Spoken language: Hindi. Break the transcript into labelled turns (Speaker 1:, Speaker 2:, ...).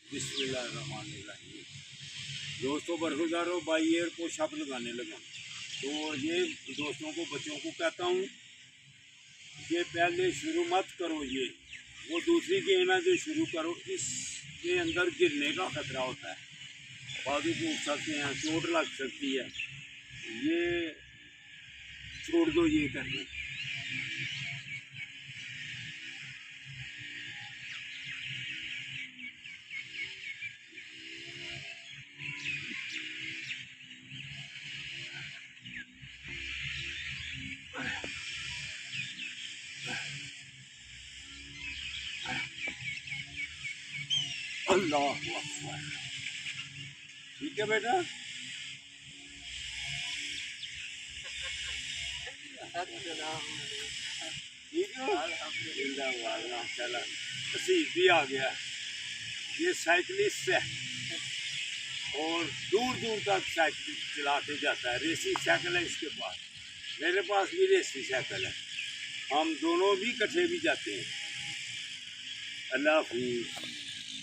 Speaker 1: बिस्मिल्लाहिर्रहमानिर्रहीम। दोस्तों, बरखुरदारों बाई एयर को शप लगाने लगा। तो ये दोस्तों को, बच्चों को कहता हूँ, ये पहले शुरू मत करो। ये वो दूसरी गेम है जो शुरू करो, इसके अंदर गिरने का खतरा होता है, बाजू टूट सकते हैं, चोट लग सकती है। ये छोड़ दो ये करना। अल्लाह अकबर। ठीक है बेटा, ठीक है। माशाल्लाह, तसीब भी आ गया। ये साइकिलिस्ट है और दूर दूर तक साइकिल चला के जाता है। रेसी साइकिल है इसके पास, मेरे पास भी रेसी साइकिल है। हम दोनों भी इकट्ठे भी जाते हैं। अल्लाह हाफिज़।